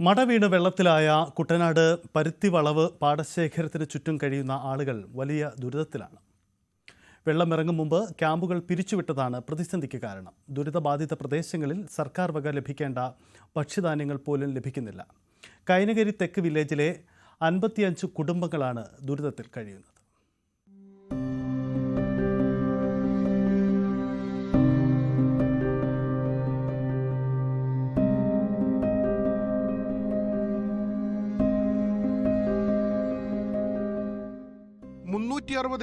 മട വീണ് വെള്ളത്തിലായ കുട്ടനാട് പരുത്തിവളവ് പാടശേഖരത്തിന് ചുറ്റും കഴിയുന്ന ആളുകൾ വലിയ ദുരിതത്തിലാണ്. വെള്ളമിറങ്ങും മുമ്പ് ക്യാമ്പുകൾ പിരിച്ചുവിട്ടതാണ് പ്രതിസന്ധിക്ക് കാരണം. ദുരിതബാധിത പ്രദേശങ്ങളിൽ സർക്കാർ വക ലഭിക്കേണ്ട ഭക്ഷ്യധാന്യങ്ങൾ പോലും ലഭിക്കുന്നില്ല. കൈനകരി തെക്ക് വില്ലേജിലെ 55 കുടുംബങ്ങളാണ് ദുരിതത്തിൽ കഴിയുന്നത്.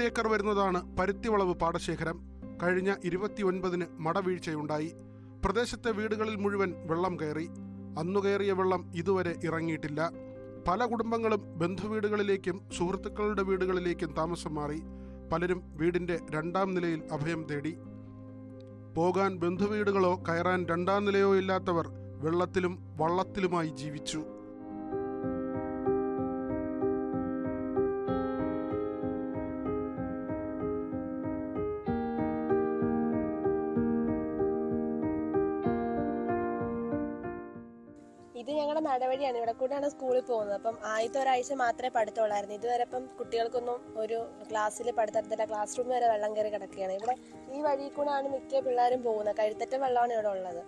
ഏക്കർ വരുന്നതാണ് പരുത്തിവളവ് പാടശേഖരം. കഴിഞ്ഞ 29-ന് മടവീഴ്ചയുണ്ടായി. പ്രദേശത്തെ വീടുകളിൽ മുഴുവൻ വെള്ളം കയറി. അന്നു കയറിയ വെള്ളം ഇതുവരെ ഇറങ്ങിയിട്ടില്ല. പല കുടുംബങ്ങളും ബന്ധുവീടുകളിലേക്കും സുഹൃത്തുക്കളുടെ വീടുകളിലേക്കും താമസം മാറി. പലരും വീടിന്റെ 2ാം നിലയിൽ അഭയം തേടി. പോകാൻ ബന്ധുവീടുകളോ കയറാൻ 2ാം നിലയോ ഇല്ലാത്തവർ വെള്ളത്തിലും വള്ളത്തിലുമായി ജീവിച്ചു. ഇത് ഞങ്ങളുടെ നടവഴിയാണ്. ഇവിടെ കൂടെയാണ് സ്കൂളിൽ പോകുന്നത്. അപ്പം ആദ്യത്തെ ഒരാഴ്ച മാത്രമേ പഠിത്തമുള്ളായിരുന്നു. ഇതുവരെ ഇപ്പം കുട്ടികൾക്കൊന്നും ഒരു ക്ലാസ്സിൽ പഠിത്തത്തില്ല. ക്ലാസ് റൂം വരെ വെള്ളം കയറി കിടക്കുകയാണ്. ഇവിടെ ഈ വഴി കൂടെയാണ് മിക്ക പിള്ളേരും പോകുന്നത്. കഴുത്തറ്റ വെള്ളമാണ് ഇവിടെ ഉള്ളത്.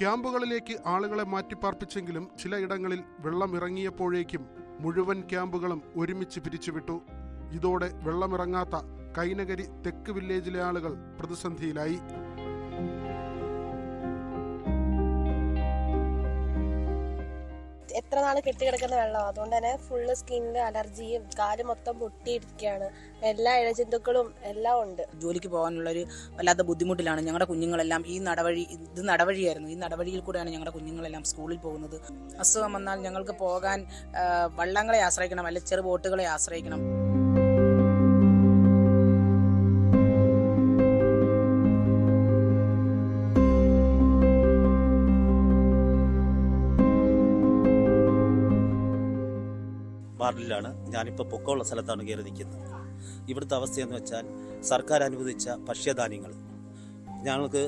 ക്യാമ്പുകളിലേക്ക് ആളുകളെ മാറ്റിപ്പാർപ്പിച്ചെങ്കിലും ചിലയിടങ്ങളിൽ വെള്ളം ഇറങ്ങിയപ്പോഴേക്കും മുഴുവൻ ക്യാമ്പുകളും ഒരുമിച്ച് പിരിച്ചുവിട്ടു. ഇതോടെ വെള്ളമിറങ്ങാത്ത കൈനകരി തെക്ക് വില്ലേജിലെ ആളുകൾ പ്രതിസന്ധിയിലായി. എത്ര നാൾ കെട്ടിക്കിടക്കുന്ന വെള്ളം. അതുകൊണ്ട് തന്നെ ഫുള്ള് സ്കിന്നിൽ അലർജിയും കാല് മൊത്തം പൊട്ടിയിരിക്കുകയാണ്. എല്ലാ ഇഴജന്തുക്കളും എല്ലാം ഉണ്ട്. ജോലിക്ക് പോകാനുള്ളൊരു വല്ലാത്ത ബുദ്ധിമുട്ടിലാണ് ഞങ്ങളുടെ കുഞ്ഞുങ്ങളെല്ലാം. ഇത് നടവഴിയായിരുന്നു. ഈ നടവഴിയിൽ കൂടെയാണ് ഞങ്ങളുടെ കുഞ്ഞുങ്ങളെല്ലാം സ്കൂളിൽ പോകുന്നത്. അസുഖം വന്നാൽ ഞങ്ങൾക്ക് പോകാൻ വള്ളങ്ങളെ ആശ്രയിക്കണം, അല്ലെങ്കിൽ ചെറു ബോട്ടുകളെ ആശ്രയിക്കണം. വാർഡിലാണ് ഞാനിപ്പോൾ പൊക്കമുള്ള സ്ഥലത്താണ് കയറി നിൽക്കുന്നത്. ഇവിടുത്തെ അവസ്ഥയെന്ന് വെച്ചാൽ സർക്കാർ അനുവദിച്ച ഭക്ഷ്യധാന്യങ്ങൾ ഞങ്ങൾക്ക്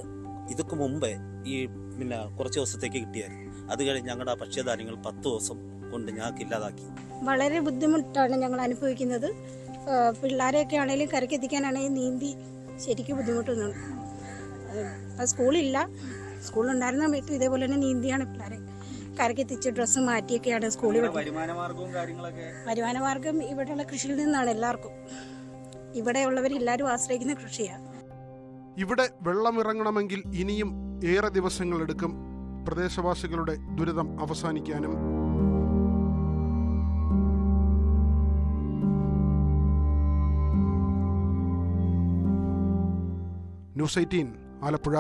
ഇതൊക്കെ മുമ്പേ കുറച്ച് ദിവസത്തേക്ക് കിട്ടിയായിരുന്നു. അത് കഴിഞ്ഞ് ഞങ്ങളുടെ ഭക്ഷ്യധാന്യങ്ങൾ 10 ദിവസം കൊണ്ട് ഞങ്ങൾക്ക് ഇല്ലാതാക്കി. വളരെ ബുദ്ധിമുട്ടാണ് ഞങ്ങൾ അനുഭവിക്കുന്നത്. പിള്ളേരെയൊക്കെ ആണെങ്കിലും കരക്കെത്തിക്കാനാണെങ്കിൽ നീന്തി ശരിക്കും ബുദ്ധിമുട്ടുന്നുണ്ട്. സ്കൂളില്ല. സ്കൂളുണ്ടായിരുന്ന സമയത്ത് ഇതേപോലെ തന്നെ നീന്തിയാണ് പിള്ളേരെ കരക്കെത്തിച്ച് ഡ്രസ്സ് മാറ്റിയൊക്കെയാണ് സ്കൂളിൽ. വരുമാനമാർഗം ഇവിടെയുള്ള കൃഷിയിൽ നിന്നാണ് എല്ലാവർക്കും. ഇവിടെയുള്ളവരെല്ലാവരും ആശ്രയിക്കുന്ന കൃഷിയാണ്. ഇവിടെ വെള്ളമിറങ്ങണമെങ്കിൽ ഇനിയും ഏറെ ദിവസങ്ങളെടുക്കും പ്രദേശവാസികളുടെ ദുരിതം അവസാനിക്കാനും. ന്യൂസ് 18 ആലപ്പുഴ.